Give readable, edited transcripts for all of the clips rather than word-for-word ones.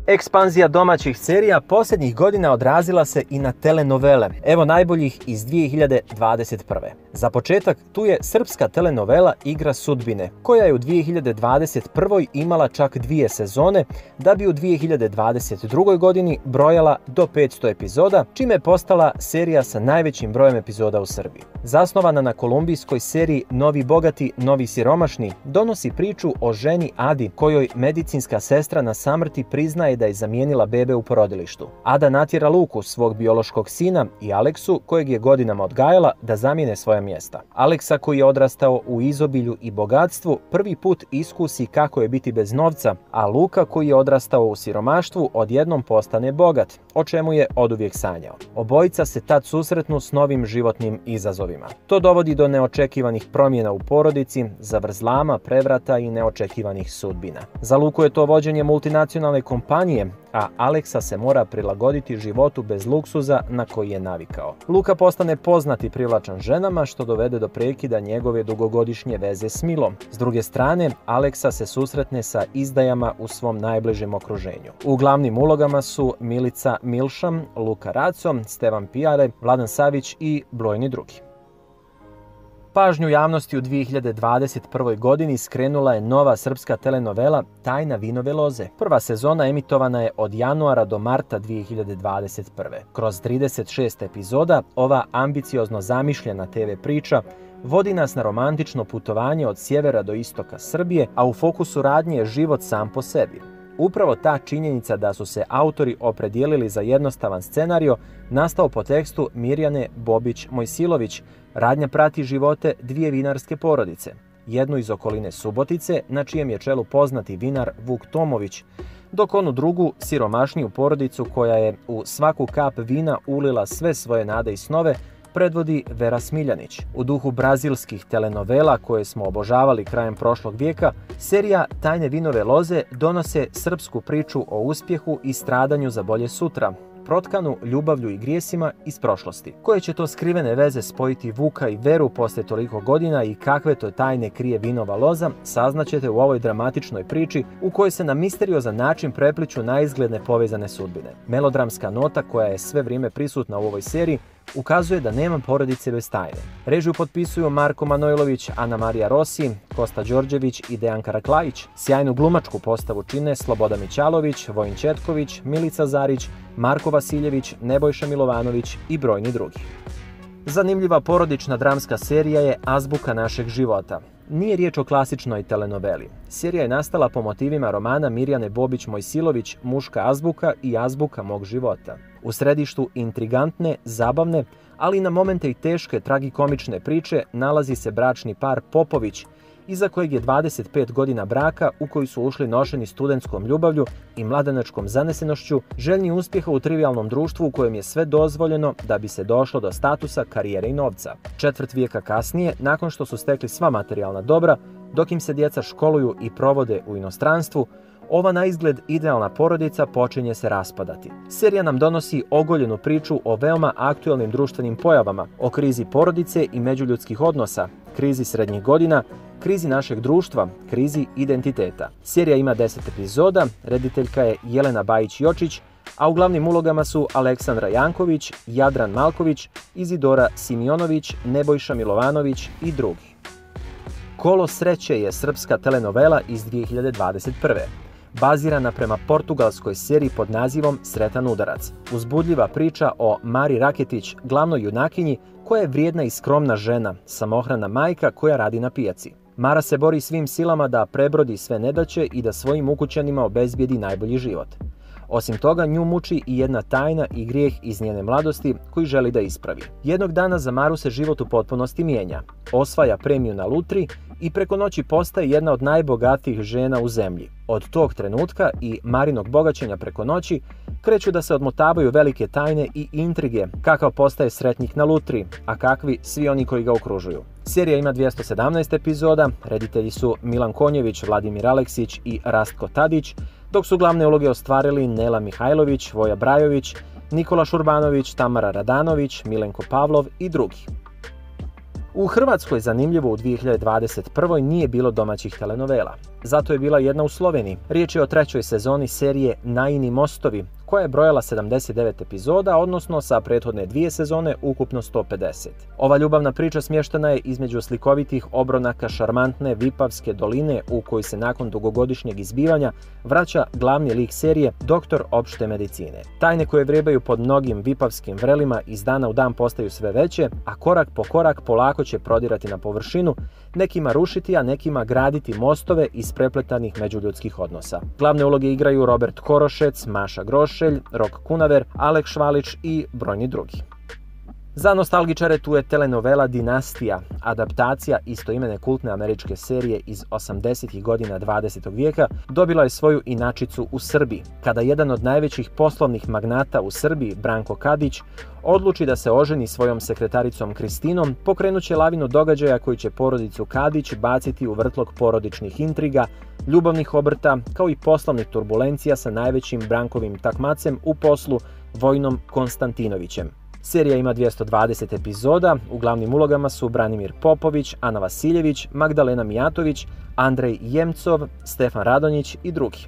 Ekspanzija domaćih serija posljednjih godina odrazila se i na telenovele. Evo najboljih iz 2021. Za početak, tu je srpska telenovela Igra sudbine, koja je u 2021. imala čak 2 sezone, da bi u 2022. godini brojala do 500 epizoda, čime je postala serija sa najvećim brojem epizoda u Srbiji. Zasnovana na kolumbijskoj seriji Novi bogati, novi siromašni, donosi priču o ženi Adi, kojoj medicinska sestra na samrti priznaje da je zamijenila bebe u porodilištu. Ada natjera Luku, svog biološkog sina, i Aleksu, kojeg je godinama odgajala, da zamijene svoja mjesta. Aleksa, koji je odrastao u izobilju i bogatstvu, prvi put iskusi kako je biti bez novca, a Luka, koji je odrastao u siromaštvu, odjednom postane bogat, o čemu je oduvijek sanjao. Obojica se tad susretnu s novim životnim izazovima. To dovodi do neočekivanih promjena u porodici, zavrzlama, prevrata i neočekivanih sudbina. Za Luku je to vođenje multinacionalne kompanije, a Aleksa se mora prilagoditi životu bez luksuza na koji je navikao. Luka postane poznat i privlačan ženama, što dovede do prekida njegove dugogodišnje veze s Milom. S druge strane, Aleksa se susretne sa izdajama u svom najbližem okruženju. U glavnim ulogama su Milica Milšam, Luka Raco, Stevan Pijare, Vladan Savić i brojni drugi. Pažnju javnosti u 2021. godini skrenula je nova srpska telenovela Tajna vinove loze. Prva sezona emitovana je od januara do marta 2021. Kroz 36 epizoda ova ambiciozno zamišljena TV priča vodi nas na romantično putovanje od sjevera do istoka Srbije, a u fokusu radnje je život sam po sebi. Upravo ta činjenica da su se autori opredijelili za jednostavan scenario nastao po tekstu Mirjane Bobić-Mojsilović. Radnja prati živote dvije vinarske porodice. Jednu iz okoline Subotice, na čijem je čelu poznati vinar Vuk Tomović, dok onu drugu, siromašniju porodicu koja je u svaku kap vina ulila sve svoje nade i snove, predvodi Vera Smiljanić. U duhu brazilskih telenovela koje smo obožavali krajem prošlog vijeka, serija Tajne vinove loze donose srpsku priču o uspjehu i stradanju za bolje sutra, protkanu ljubavlju i grijesima iz prošlosti. Koje će to skrivene veze spojiti Vuka i Veru poslije toliko godina i kakve to tajne krije vinova loza, saznaćete u ovoj dramatičnoj priči u kojoj se na misteriozan način prepliću naizgled povezane sudbine. Melodramska nota koja je sve vrijeme prisutna u ovoj seriji ukazuje da nema porodice bez tajne. Režiju potpisuju Marko Manojlović, Ana Marija Rossi, Kosta Đorđević i Dejan Karaklajić. Sjajnu glumačku postavu čine Sloboda Mićalović, Vojin Četković, Milica Zarić, Marko Vasiljević, Nebojša Milovanović i brojni drugi. Zanimljiva porodična dramska serija je Azbuka našeg života. Nije riječ o klasičnoj telenoveli. Serija je nastala po motivima romana Mirjane Bobić-Mojsilović Muška azbuka i azbuka mog života. U središtu intrigantne, zabavne, ali na momente i teške tragikomične priče nalazi se bračni par Popović, iza kojeg je 25 godina braka u koji su ušli nošeni studentskom ljubavlju i mladenačkom zanesenošću, željni uspjeha u trivijalnom društvu u kojem je sve dozvoljeno da bi se došlo do statusa, karijere i novca. Četvrt vijeka kasnije, nakon što su stekli sva materijalna dobra, dok im se djeca školuju i provode u inostranstvu, ova na izgled idealna porodica počinje se raspadati. Serija nam donosi ogoljenu priču o veoma aktuelnim društvenim pojavama, o krizi porodice i međuljudskih odnosa, krizi srednjih godina, krizi našeg društva, krizi identiteta. Serija ima 10 epizoda, rediteljka je Jelena Bajić-Jočić, a u glavnim ulogama su Aleksandra Janković, Jadran Malković, Izidora Simionović, Nebojša Milovanović i drugi. Kolo sreće je srpska telenovela iz 2021. bazirana prema portugalskoj seriji pod nazivom Sretan udarac. Uzbudljiva priča o Mari Raketić, glavnoj junakinji, koja je vrijedna i skromna žena, samohrana majka koja radi na pijaci. Mara se bori svim silama da prebrodi sve nedaće i da svojim ukućanima obezbijedi najbolji život. Osim toga, nju muči i jedna tajna i grijeh iz njene mladosti koji želi da ispravi. Jednog dana za Maru se život u potpunosti mijenja. Osvaja premiju na lutri i preko noći postaje jedna od najbogatijih žena u zemlji. Od tog trenutka i Marinog bogaćenja preko noći kreću da se odmotavaju velike tajne i intrige, kakav postaje sretnik na lutri, a kakvi svi oni koji ga okružuju. Serija ima 217 epizoda, reditelji su Milan Konjević, Vladimir Aleksić i Rastko Tadić, dok su glavne uloge ostvarili Nela Mihajlović, Voja Brajović, Nikola Šurbanović, Tamara Radanović, Milenko Pavlov i drugi. U Hrvatskoj zanimljivo u 2021. nije bilo domaćih telenovela. zato je bila jedna u Sloveniji. Riječ je o 3. sezoni serije Naini mostovi, koja je brojala 79 epizoda, odnosno sa prethodne 2 sezone ukupno 150. Ova ljubavna priča smještena je između slikovitih obronaka šarmantne Vipavske doline u kojoj se nakon dugogodišnjeg izbivanja vraća glavni lik serije, doktor opšte medicine. Tajne koje vrebaju pod mnogim vipavskim vrelima iz dana u dan postaju sve veće, a korak po korak polako će prodirati na površinu, nekima rušiti, a nekima graditi mostove iz prepletanih međuljudskih odnosa. Glavne uloge igraju Robert Korošec, Maša Grošelj, Rok Kunaver, Alek Švalić i brojni drugi. Za nostalgičare tu je telenovela Dinastija, adaptacija istoimene kultne američke serije iz 80. godina 20. vijeka, dobila je svoju inačicu u Srbiji, kada jedan od najvećih poslovnih magnata u Srbiji, Branko Kadić, odluči da se oženi svojom sekretaricom Kristinom, pokrenuće lavinu događaja koji će porodicu Kadić baciti u vrtlog porodičnih intriga, ljubavnih obrta, kao i poslovnih turbulencija sa najvećim Brankovim takmacem u poslu, Vojnom Konstantinovićem. Serija ima 220 epizoda, u glavnim ulogama su Branimir Popović, Ana Vasiljević, Magdalena Mijatović, Andrej Jemcov, Stefan Radonjić i drugi.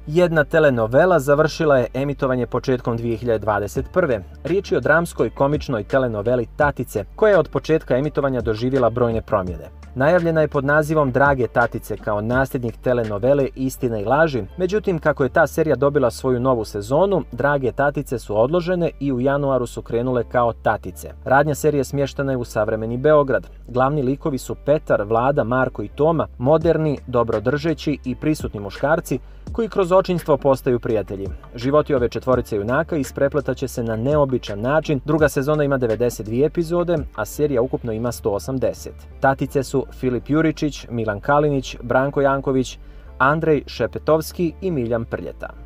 Jedna telenovela završila je emitovanje početkom 2021. Riječ je o dramskoj komičnoj telenoveli Tatice, koja je od početka emitovanja doživjela brojne promjene. Najavljena je pod nazivom Drage Tatice kao nasljednik telenovele Istina i laži, međutim kako je ta serija dobila svoju novu sezonu, Drage Tatice su odložene i u januaru su krenule kao Tatice. Radnja serije smještena je u savremeni Beograd. Glavni likovi su Petar, Vlada, Marko i Toma, moderni, dobrodržeći i prisutni muškarci koji kroz očinstvo postaju prijatelji. Životi ove četvorice junaka isprepletaće se na neobičan način. Druga sezona ima 92 epizode, a serija ukupno ima 180. Tatice su Filip Juričić, Milan Kalinić, Branko Janković, Andrej Šepetovski i Miljan Prljeta.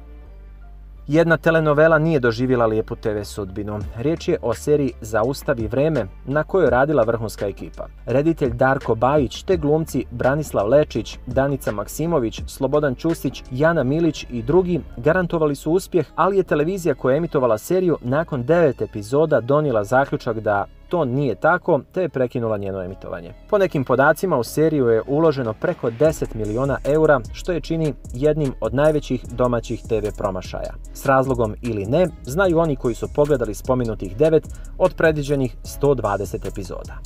Jedna telenovela nije doživjela lijepu TV sudbinu. Riječ je o seriji Zaustavi vreme, na kojoj je radila vrhunska ekipa. Reditelj Darko Bajić te glumci Branislav Lečić, Danica Maksimović, Slobodan Čustić, Jana Milić i drugi garantovali su uspjeh, ali je televizija koja je emitovala seriju nakon 9 epizoda donijela zaključak da to nije tako, te je prekinula njeno emitovanje. Po nekim podacima u seriju je uloženo preko 10 miliona eura, što je čini jednim od najvećih domaćih TV promašaja. S razlogom ili ne, znaju oni koji su pogledali spomenutih 9 od predviđenih 120 epizoda.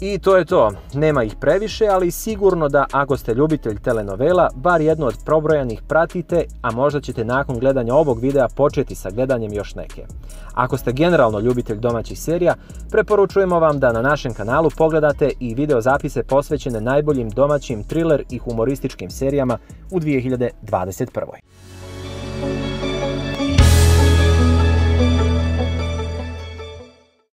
I to je to, nema ih previše, ali sigurno da ako ste ljubitelj telenovela, bar jednu od probrojanih pratite, a možda ćete nakon gledanja ovog videa početi sa gledanjem još neke. Ako ste generalno ljubitelj domaćih serija, preporučujemo vam da na našem kanalu pogledate i video zapise posvećene najboljim domaćim thriller i humorističkim serijama u 2021.